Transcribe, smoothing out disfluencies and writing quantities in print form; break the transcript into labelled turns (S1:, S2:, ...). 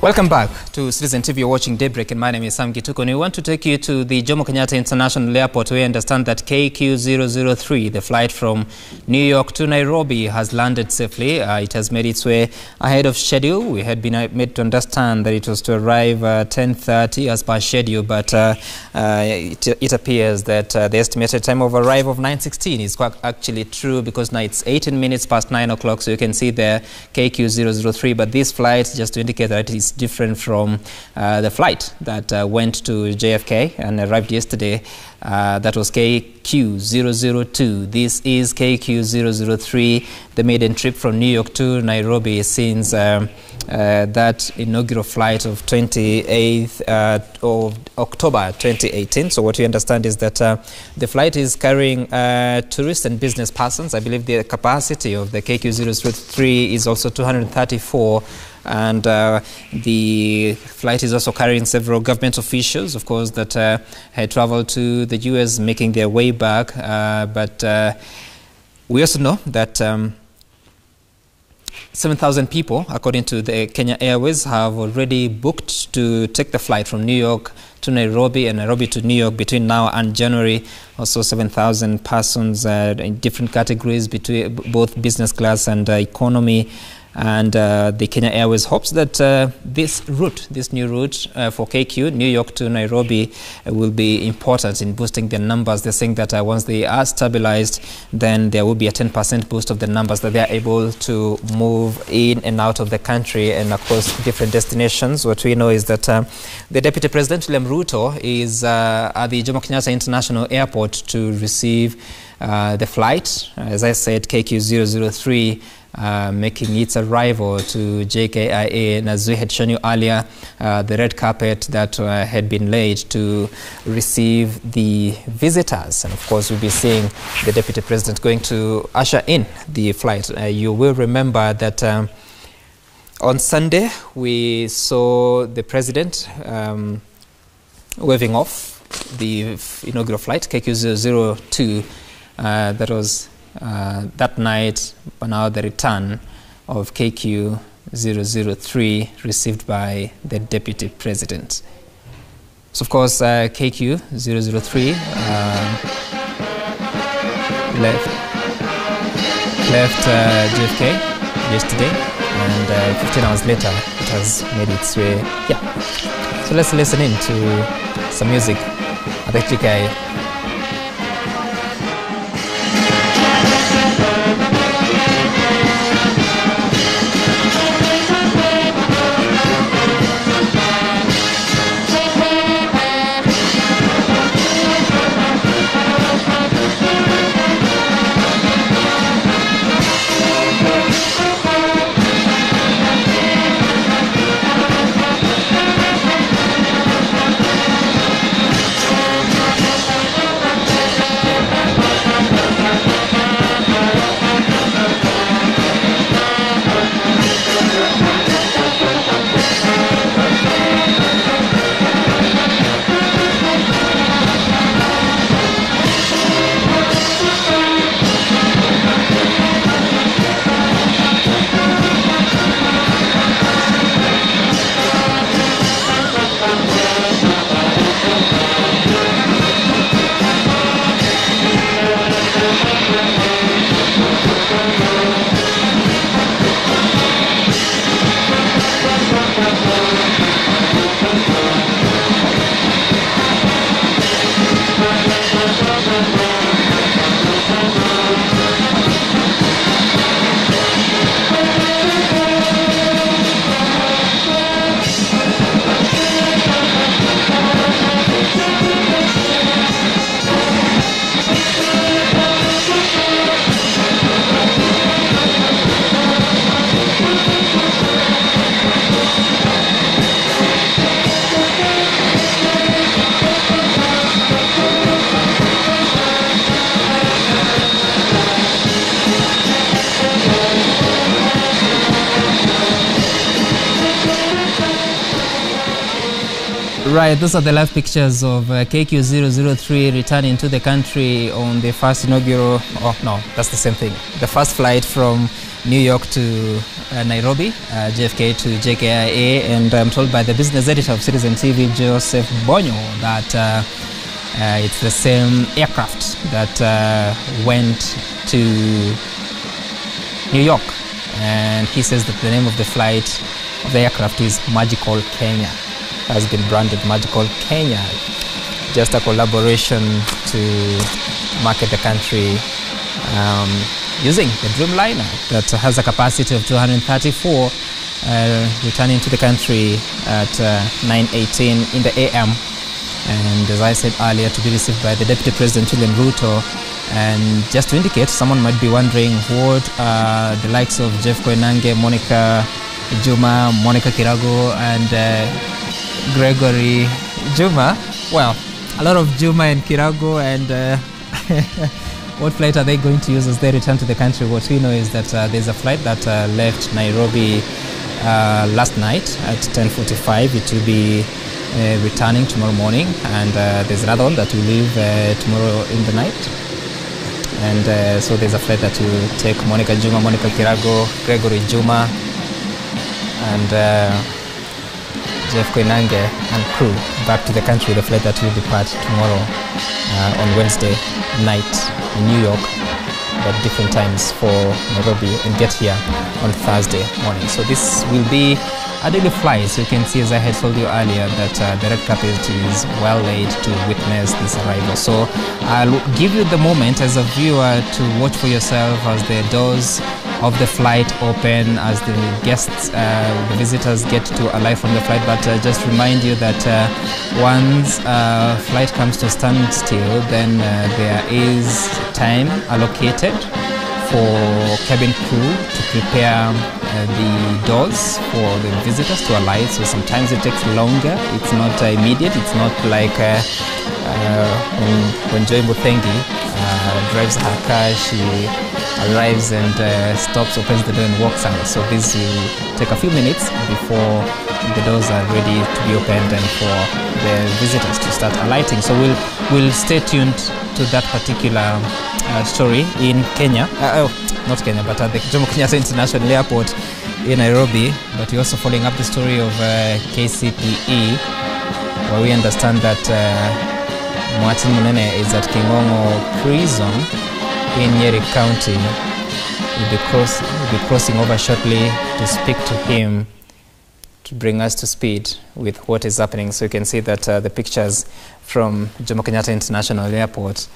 S1: Welcome back to Citizen TV. You're watching Daybreak, and my name is Sam Gituko. And we want to take you to the Jomo Kenyatta International Airport, where we understand that KQ003, the flight from New York to Nairobi, has landed safely. It has made its way ahead of schedule. We had been made to understand that it was to arrive 10:30 as per schedule, but it appears that the estimated time of arrival of 9:16 is actually true, because now it's 18 minutes past 9 o'clock. So you can see there KQ003, but this flight, just to indicate that it is different from the flight that went to JFK and arrived yesterday. That was KQ002. This is KQ003, the maiden trip from New York to Nairobi since that inaugural flight of 28th of October 2018. So what we understand is that the flight is carrying tourists and business persons. I believe the capacity of the KQ003 is also 234. And the flight is also carrying several government officials, of course, that had traveled to the US, making their way back. But we also know that 7,000 people, according to the Kenya Airways, have already booked to take the flight from New York to Nairobi and Nairobi to New York between now and January. Also 7,000 persons in different categories, between both business class and economy. And the Kenya Airways hopes that this new route for KQ, New York to Nairobi, will be important in boosting the numbers. They're saying that once they are stabilized, then there will be a 10% boost of the numbers that they are able to move in and out of the country, and of course different destinations. What we know is that the Deputy President William Ruto is at the Jomo Kenyatta International Airport to receive the flight. As I said, KQ003 making its arrival to JKIA, and as we had shown you earlier, the red carpet that had been laid to receive the visitors. And of course, we'll be seeing the Deputy President going to usher in the flight. You will remember that on Sunday, we saw the President waving off the inaugural flight, KQ002, that was that night. But now the return of KQ003 received by the Deputy President. So of course KQ003 left JFK yesterday, and 15 hours later it has made its way here. So let's listen in to some music at the JKIA. Right, those are the live pictures of KQ003 returning to the country on the first inaugural, oh no, that's the same thing. The first flight from New York to Nairobi, JFK to JKIA, and I'm told by the business editor of Citizen TV, Joseph Bonyo, that it's the same aircraft that went to New York. And he says that the name of the flight of the aircraft is Magical Kenya. Has been branded Magical Kenya, just a collaboration to market the country using the Dreamliner that has a capacity of 234, returning to the country at 9:18 in the AM, and as I said earlier, to be received by the Deputy President William Ruto. And just to indicate, someone might be wondering what the likes of Jeff Koinange, Monica Juma, Monica Kirago, and Gregory Juma. Well, a lot of Juma and Kirago, and what flight are they going to use as they return to the country? What we know is that there's a flight that left Nairobi last night at 10:45. It will be returning tomorrow morning, and there's another one that will leave tomorrow in the night. And so there's a flight that will take Monica Juma, Monica Kirago, Gregory Juma, and Jeff Koinange and crew back to the country. The flight that will depart tomorrow on Wednesday night in New York, but different times for Nairobi, and get here on Thursday morning. So this will be a daily flight. So you can see, as I had told you earlier, that the red carpet is well laid to witness this arrival. So I'll give you the moment as a viewer to watch for yourself as the doors of the flight open, as the guests, the visitors get to alight from the flight. But just remind you that once flight comes to standstill, then there is time allocated for cabin crew to prepare the doors for the visitors to alight. So sometimes it takes longer. It's not immediate. It's not like when Joy Muthengi drives her car, she arrives and stops, opens the door and walks out. So this will take a few minutes before the doors are ready to be opened and for the visitors to start alighting. So we'll stay tuned to that particular story in Kenya. Not Kenya, but at the Jomo Kenyatta International Airport in Nairobi. But we're also following up the story of KCPE, where we understand that Martin Munene is at Kingongo Prison in Nyeri County. We'll be crossing over shortly to speak to him, to bring us to speed with what is happening. So you can see that the pictures from Jomo Kenyatta International Airport